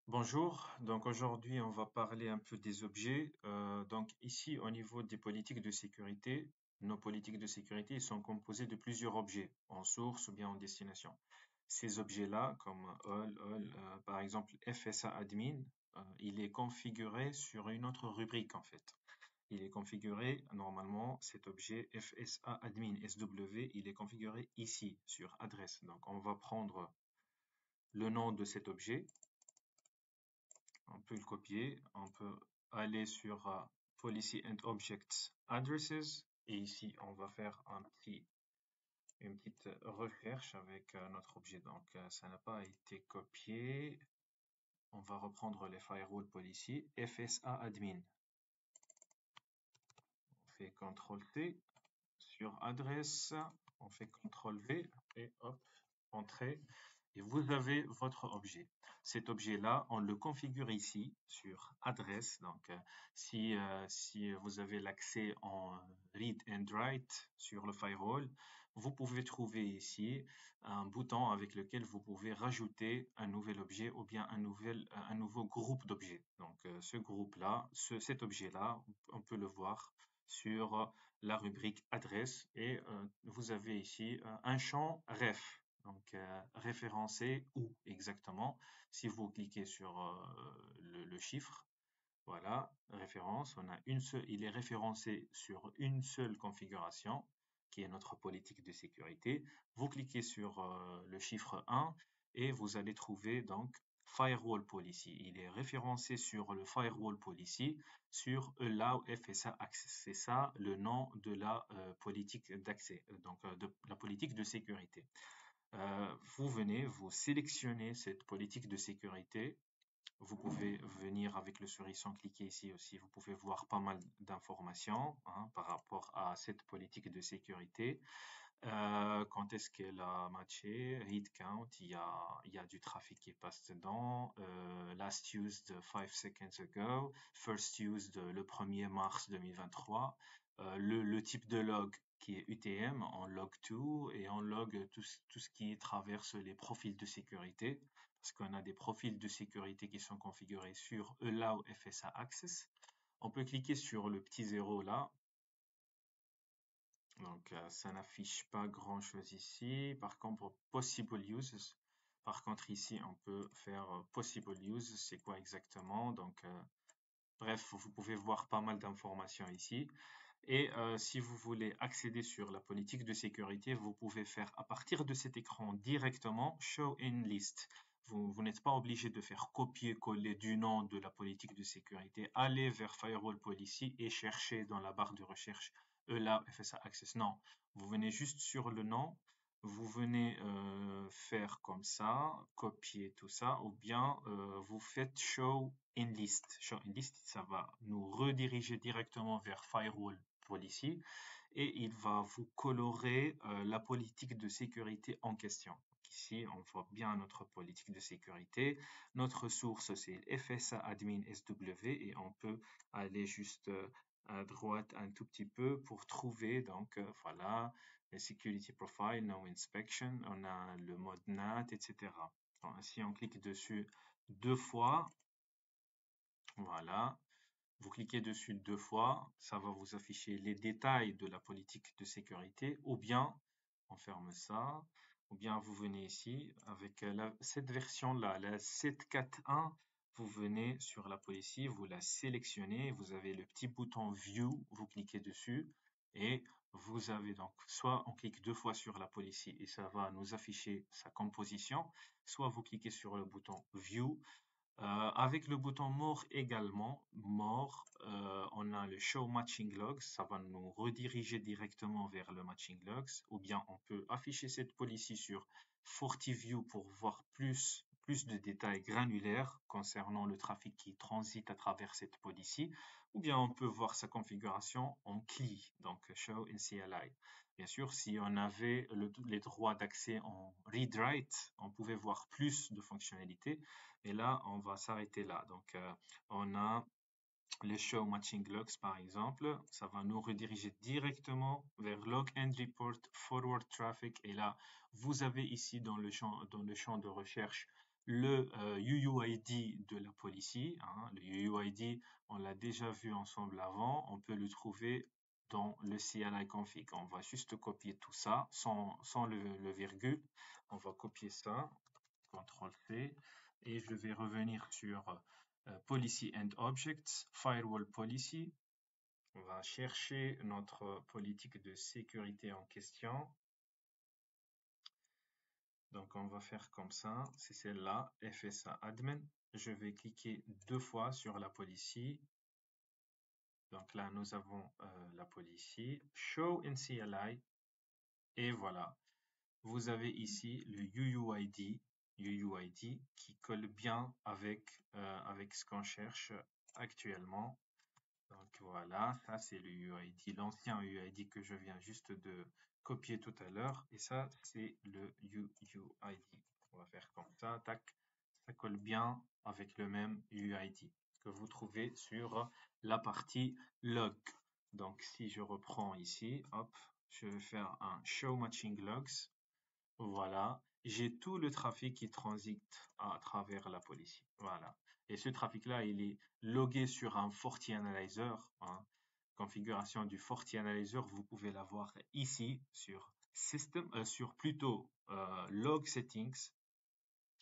Bonjour, donc aujourd'hui on va parler un peu des objets. Donc ici au niveau des politiques de sécurité, nos politiques de sécurité ils sont composés de plusieurs objets, en source ou bien en destination. Ces objets-là, comme par exemple FSA admin, il est configuré sur une autre rubrique en fait. Il est configuré normalement cet objet FSA admin SW, il est configuré ici sur adresse. Donc on va prendre le nom de cet objet. On peut le copier, on peut aller sur Policy and Objects Addresses et ici on va faire une petite recherche avec notre objet. Donc ça n'a pas été copié. On va reprendre les Firewall Policy, FSA Admin. On fait CTRL-T sur adresse, on fait CTRL-V et hop, entrée. Et vous avez votre objet. Cet objet-là, on le configure ici sur adresse. Donc, si vous avez l'accès en read and write sur le firewall, vous pouvez trouver ici un bouton avec lequel vous pouvez rajouter un nouvel objet ou bien un nouveau groupe d'objets. Donc, ce groupe-là, cet objet-là, on peut le voir sur la rubrique adresse et vous avez ici un champ ref. Donc, référencé où exactement? Si vous cliquez sur le chiffre, voilà, référence, on a il est référencé sur une seule configuration, qui est notre politique de sécurité. Vous cliquez sur le chiffre 1 et vous allez trouver donc Firewall Policy. Il est référencé sur le Firewall Policy sur Allow FSA Access. C'est ça le nom de la politique d'accès, donc de la politique de sécurité. Vous venez, vous sélectionnez cette politique de sécurité. Vous pouvez venir avec le souris cliquer ici aussi. Vous pouvez voir pas mal d'informations par rapport à cette politique de sécurité. Quand est-ce qu'elle a matché? Read count, il y a du trafic qui passe dedans. Last used 5 seconds ago. First used le 1er mars 2023. Le type de log qui est UTM, on log tout et on log tout ce qui traverse les profils de sécurité. Parce qu'on a des profils de sécurité qui sont configurés sur Allow FSA Access. On peut cliquer sur le petit zéro là. Donc, ça n'affiche pas grand-chose ici. Par contre, Possible Uses. Par contre, ici, on peut faire Possible Use. C'est quoi exactement? Donc, bref, vous pouvez voir pas mal d'informations ici. Et si vous voulez accéder sur la politique de sécurité, vous pouvez faire à partir de cet écran directement Show in List. Vous n'êtes pas obligé de faire copier-coller du nom de la politique de sécurité. Allez vers Firewall Policy et cherchez dans la barre de recherche ELA FSA Access. Non, vous venez juste sur le nom, vous venez faire comme ça, copier tout ça, ou bien vous faites Show in List. Show in List, ça va nous rediriger directement vers Firewall Policy et il va vous colorer la politique de sécurité en question. Ici, on voit bien notre politique de sécurité. Notre source, c'est FSA admin SW et on peut aller juste à droite un tout petit peu pour trouver, donc voilà, le security profile, no inspection, on a le mode NAT, etc. Donc, si on clique dessus deux fois, voilà, vous cliquez dessus deux fois, ça va vous afficher les détails de la politique de sécurité, ou bien on ferme ça, ou bien vous venez ici avec cette version-là, la 741, vous venez sur la policy, vous la sélectionnez, vous avez le petit bouton View, vous cliquez dessus et vous avez donc soit on clique deux fois sur la policy et ça va nous afficher sa composition, soit vous cliquez sur le bouton View. Avec le bouton More également, More, on a le Show Matching Logs, ça va nous rediriger directement vers le Matching Logs, ou bien on peut afficher cette policy sur FortiView pour voir plus de détails granulaires concernant le trafic qui transite à travers cette policy, ou bien on peut voir sa configuration en CLI, donc Show in CLI. Bien sûr, si on avait les droits d'accès en read-write, on pouvait voir plus de fonctionnalités. Et là, on va s'arrêter là. Donc, on a les Show Matching Logs, par exemple. Ça va nous rediriger directement vers Log and Report Forward Traffic. Et là, vous avez ici dans le champ de recherche le UUID de la policy. Hein. Le UUID, on l'a déjà vu ensemble avant. On peut le trouver dans le CLI config. On va juste copier tout ça sans le virgule. On va copier ça, CTRL-C, et je vais revenir sur Policy and Objects, Firewall Policy. On va chercher notre politique de sécurité en question. Donc, on va faire comme ça. C'est celle-là, FSA Admin. Je vais cliquer 2 fois sur la policy. Donc là, nous avons la policy. Show in CLI. Et voilà. Vous avez ici le UUID qui colle bien avec ce qu'on cherche actuellement. Donc voilà, ça c'est le UUID, l'ancien UUID que je viens juste de copier tout à l'heure. Et ça, c'est le UUID. On va faire comme ça, tac. Ça colle bien avec le même UUID que vous trouvez sur la partie log. Donc si je reprends ici, hop, je vais faire un show matching logs. Voilà, j'ai tout le trafic qui transite à travers la policy. Voilà. Et ce trafic-là, il est logué sur un Forti Analyzer. Hein. Configuration du Forti Analyzer, vous pouvez la voir ici sur System, sur plutôt Log Settings,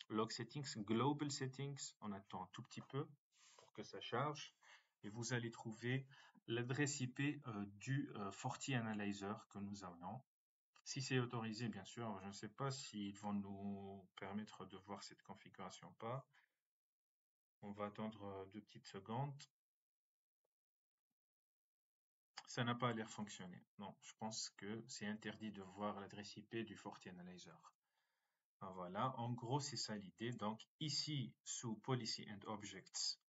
Global Settings. On attend un tout petit peu pour que ça charge. Et vous allez trouver l'adresse IP du Forti Analyzer que nous avons. Si c'est autorisé, bien sûr, je ne sais pas s'ils vont nous permettre de voir cette configuration ou pas. On va attendre 2 petites secondes. Ça n'a pas l'air fonctionner. Non, je pense que c'est interdit de voir l'adresse IP du Forti Analyzer. Ah, voilà, en gros, c'est ça l'idée. Donc ici, sous Policy and Objects,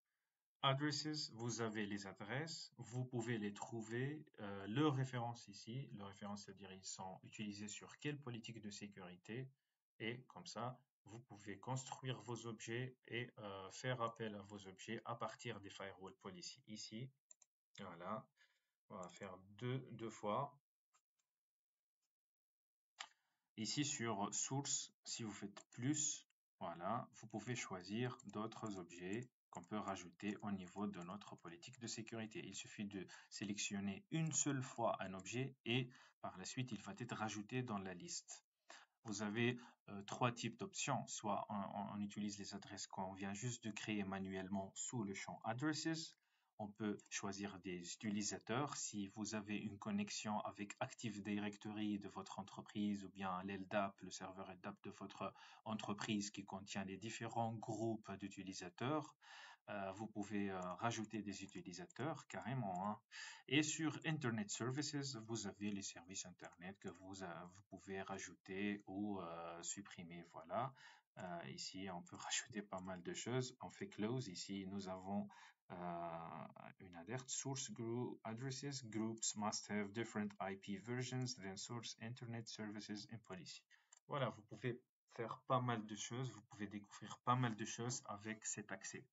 Addresses, vous avez les adresses, vous pouvez les trouver, leurs références ici, leurs références, c'est-à-dire ils sont utilisés sur quelle politique de sécurité, et comme ça, vous pouvez construire vos objets et faire appel à vos objets à partir des firewall policy. Ici, voilà, on va faire deux fois. Ici sur source, si vous faites plus, voilà, vous pouvez choisir d'autres objets qu'on peut rajouter au niveau de notre politique de sécurité. Il suffit de sélectionner une seule fois un objet et par la suite, il va être rajouté dans la liste. Vous avez 3 types d'options. Soit on utilise les adresses qu'on vient juste de créer manuellement sous le champ Addresses. On peut choisir des utilisateurs. Si vous avez une connexion avec Active Directory de votre entreprise ou bien l'LDAP, le serveur LDAP de votre entreprise qui contient les différents groupes d'utilisateurs, vous pouvez rajouter des utilisateurs carrément. Hein. Et sur Internet Services, vous avez les services Internet que vous pouvez rajouter ou supprimer. Voilà. Ici, on peut rajouter pas mal de choses. On fait close. Ici, nous avons une alerte. Source group addresses. Groups must have different IP versions than source Internet Services and Policy. Voilà, vous pouvez faire pas mal de choses. Vous pouvez découvrir pas mal de choses avec cet accès.